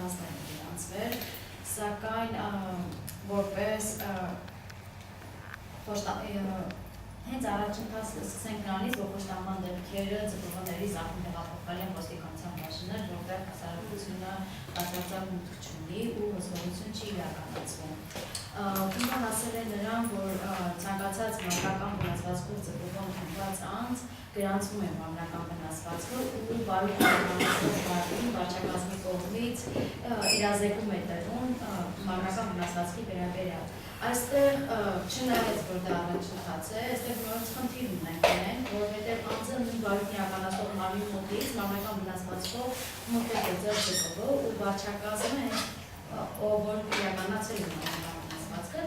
գործընթացներ են գրանցվել, սակայն որպես հենց առաջընթաց սկսենք նրանից, որ խոշտանման դեպքերը ձգողների զարթում հեղափոխվել են ոստիկանության բաժիններ, որտեղ հասարակությունը բացարձակ մուտք չունի ու հսկողություն չի իրականացվում։ Խումբը հասել է նրան, որ ցանկացած մարմնական վնասվածքով ձգողող խմբված անձ գրանցվում է մարմնական վնասվածքը ու բարույթ մարդուն վարչակազմի կողմից իրազեկում է տրվում մարմնական վնասվածքի վերաբերյալ։ Այստեղ չնայած որ դա առաջընթաց է, այստեղ նորից խնդիր ունենք, որովհետև անձը նույն բարույթն իրականացնող մարմնի մոտից մարմնական վնասվածքով մոտիկ է ձեռք ձգողը ու վարչակազմը ով որ իրականացել է մարմնական վնասվածքը,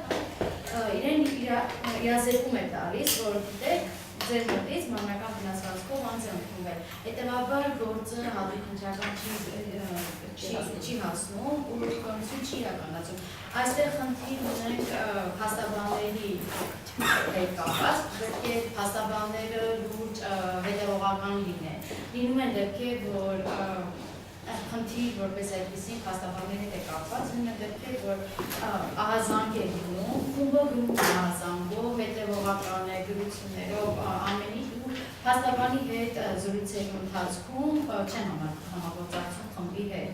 իրեն իրազեկում է տալիս, որ գիտեք ձեր մոտից մարմնական վնասվածքով անձ է ընդունվել։ Հետևաբար գործը հատուկ հնչական չի հասնում ու կոնություն չի իրականացում։ Այստեղ խնդիր ունենք փաստաբանների հետ կապված, պետք է փաստաբանները լուրջ հետևողական լինեն։ Լինում են դեպքեր, որ խնդիր որպես այդպիսին փաստաբանների հետ կապված, լինում են դեպքեր, որ ահազանգ է լինում, խումբը գրում է ահազանգով, հետևողական է, գրություններով, ամեն ինչ ու փաստաբանի հետ զրույցերի ընթացքում չեն համագործակցում խմբի հետ։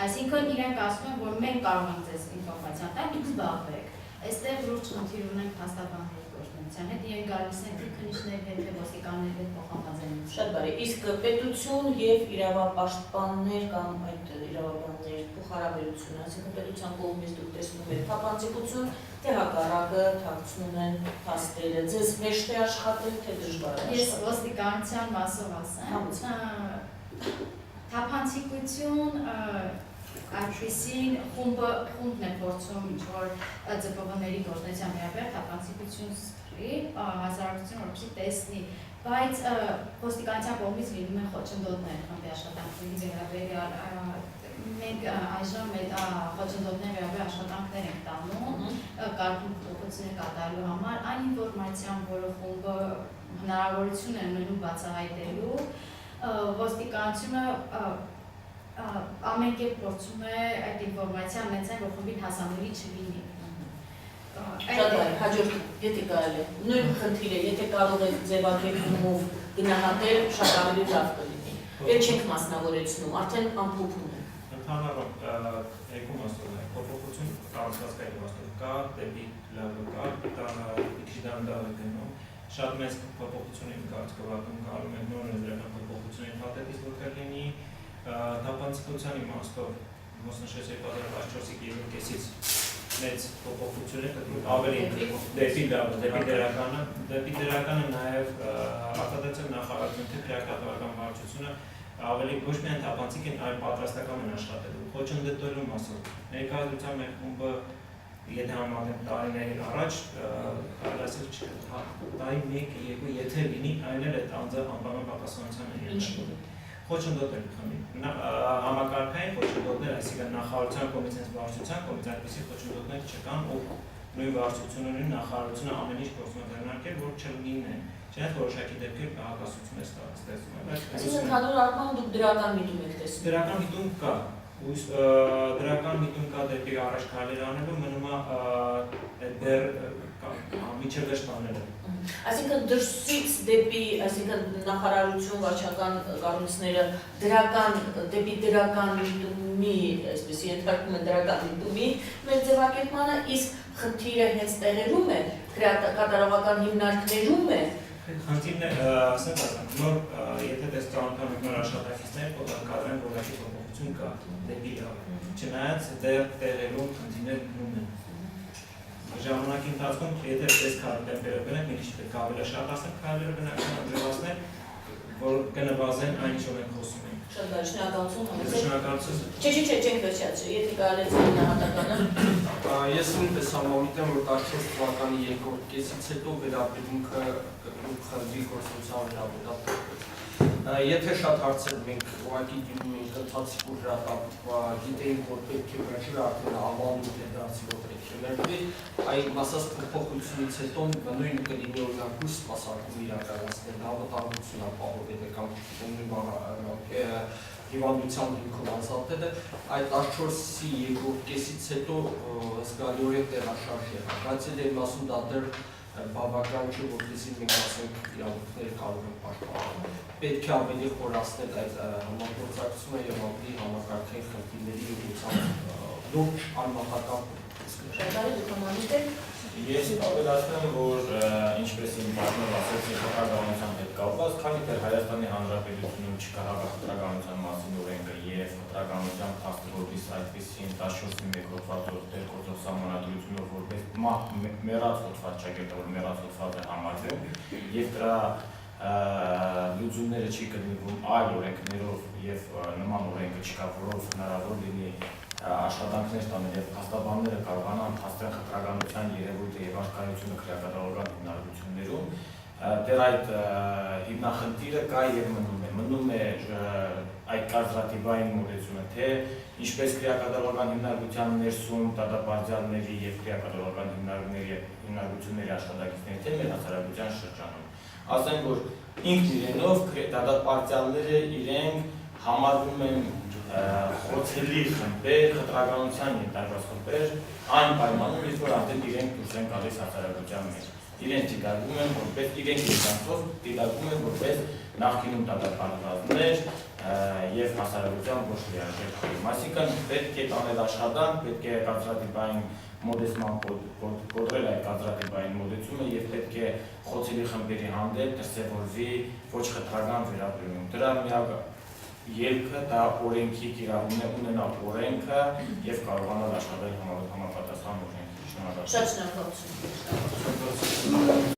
Այսինքն իրենք ասում են, որ մենք կարող ենք ձեզ ինֆորմացիա տալ, դուք զբաղվեք։ Այստեղ լուրջ խնդիր ունենք փաստաբանների գործունեության հետ, իրենք գալիս են քննիչների հետ, թե ոստիկանների հետ փոխանցած են։ Շատ բարի, իսկ պետություն եւ իրավապաշտպաններ կամ այդ իրավաբաններ փոխհարաբերությունը, այսինքն պետության կողմից դուք տեսնում եք թափանցիկություն, թե հակառակը թաքցնում են փաստերը, ձեզ հեշտ է աշխատել, թե դժվար է աշխատել։ Ես ոստիկանության մասով ասեմ, թափանցիկություն այդպիսին խումբն է փորձում ինչ-որ ձգողների գործունեության վերաբերյալ թափանցիկություն սփռի, հասարակությունը որպեսզի տեսնի, բայց ոստիկանության կողմից լինում են խոչընդոտներ խմբի աշխատանքների վերաբերյալ, մենք այժմ այդ խոչընդոտների վերաբերյալ աշխատանքներ ենք տանում, կարգին փոփոխություններ կատարելու համար, այն ինֆորմացիան, որը խումբը հնարավորություն է ունենում բացահայտելու, ոստիկանությունը ամեն կերպ փորձում է այդ ինֆորմացիան ունեցնել, որ խմբին հասանելի չլինի։ Շատ բարի, հաջորդ, եթե կարելի է, նույն խնդիրը, եթե կարող եք ձևակերպումով գնահատել, շատ ավելի լավ կլինի։ Էլ չենք մասնավորեցնում, արդեն ամփոփում է։ Ընդհանրապես երկու մասով է, փոփոխություն կառուցվածքային մասով կա, դեպի լավը կա, քիչ դանդաղ է գնում, շատ մեծ փոփոխություն կարգավորում կարում են նոր եզրական փոփոխություն հատետից որ կլինի, թափանցիկության իմաստով ոսնշեցի պատրաստ 4-5-ից մեծ փոփոխություն է կտրում ավելի դեպի լավը, դեպի դերականը նաև արտադրության նախարարությունը թե քրեական վարչությունը ավելի ոչ միայն թափանցիկ են, այլ պատրաստական են աշխատելու, խոչընդոտելու մասով։ Ներկայացության մեր խումբը, եթե համարենք տարիներ առաջ, կարելի ասել տարի 1-2 եթե լինի, այն էլ այդ անձը անպայման պատասխանատվության է ենթարկվում։ Խոչընդոտել խմբի, համակարգային խոչընդոտներ, այսինքն նախարարության կողմից հենց վարչության կողմից այդպիսի խոչընդոտներ չկան, ու նույն վարչությունների նախարարությունը ամեն ինչ փորձում է ձեռնարկել, որ չլինեն, չնայած որոշակի դեպքեր հակասություն է ստեղծում։ Այսինքն ընդհանուր առմամբ դուք դրական միտում եք տեսնում։ Դրական միտում կա, դրական միտում կա դեպի առաջ քայլեր անելու, մնում է դեռ միջև վերջ տանելը։ Այսինքն դրսից դեպի, այսինքն նախարարություն, վարչական կառույցները դեպի դրական միտումի, այսպես ենթարկվում են դրական միտումի մեր ձևակերպմանը, իսկ խնդիրը հենց տեղերում է, կատարողական հիմնարկներում է։ Խնդիրն է, ասենք ասենք, նոր եթե դες ծանոթանում նոր աշխատակիցներ, կատարեն որոշակի փոփոխություն կա դեպի լավ, չնայած դեռ տեղերում խնդիրներ գնում են։ Ժամանակի ընթացքում, եթե այս քարտերը բնենք, մի քիչ պետք է ավելի շատ ասենք քայլերը բնական աջակցել, որ կնվազեն այն ինչ որ մենք խոսում ենք։ Շատ բարի, շնորհակալություն։ Շնորհակալություն։ Չէ, չենք վերջացրել, եթե կարելի է գնահատականը։ Ես նույնպես համոզվում եմ, որ 14 թվականի երկրորդ կեսից հետո վերաբերմունքը խմբի գործունեության վերաբերյալ եթե շատ հարցեր մենք ուղղակի դիմում ենք ընթացիկ ու գիտեինք, որ պետք է վերջին արդեն ավանդույթ է դարձի, որ պետք է ներդրի, այն ասած փոփոխությունից հետո նույն կլինի օրինակ կուրս սպասարկում իրականացնել, անվտանգություն ապահովել կամ նույն հիվանդության հիմքով ազատելը, այդ 14-ի երկրորդ կեսից հետո զգալիորեն տեղաշարժ եղավ, բայց էլ ասում դա դեռ բավական չէ, որպեսզի մենք ասենք իրավունքները կարող են պաշտպանել։ Պետք է ավելի խորացնել այդ համագործակցությունը եւ ավելի համակարգային խնդիրների ուղղությամբ լուրջ անմատական Շարժարի դուքամանիտ եք։ Ես ավելացնեմ, որ ինչպես իմ պատմել ասեցի խտրականության հետ կապված, քանի դեռ Հայաստանի Հանրապետությունում չկա խտրականության մասին օրենքը եւ խտրականության փաստը որպես այդպեսին 14-ի մեկորդված դերքործող սահմանադրությունով որպես մեռած հոդված չկերտավոր մեռած հոդված է համարվում եւ դրա լուծումները չի գտնվում այլ օրենքներով եւ նման օրենքը չկա, որով հնարավոր լինի աշխատանքներ տանել եւ փաստաբանները կարողանան փաստել խտրականության երևույթը եւ արկայությունը քրեակատալոգական հիմնարկություններում, դեռ այդ հիմնախնդիրը կա եւ մնում է այդ կարծրատիպային մոտեցումը, թե ինչպես քրեակատալոգական հիմնարկության ներսում դատապարտյալների եւ քրեակատալոգական հիմնարկությունների աշխատակիցների, թե մեր հասարակության շրջանում։ Ասեմ, որ ինքն իրենով դատապարտյալները իրենք համարվում են խոցելի խմբեր, խտրականության ենթարկված խմբեր, այն պայմանում, երբ որ արդեն իրենք դուրս են գալիս հասարակության մեջ։ Իրենք դիտարկվում են որպես իրենք իշխանцов դիտարկվում են որպես նախկինում դատապարտվածներ եւ հասարակության ոչ լիարժեք խմբեր։ Այսինքն պետք է տանել աշխատանք, պետք է կարծրատիպային մոդեցման կոտրել այդ կարծրատիպային մոդեցումը եւ պետք է խոցելի խմբերի հանդեպ դրսևորվի ոչ խտրական վերաբերմունք։ Դրա միակ ելքը դա օրենքի կիրառումն է ունենալ օրենքը եւ կարողանալ աշխատել համապատասխան օրենքի։ Շատ շնորհակալություն։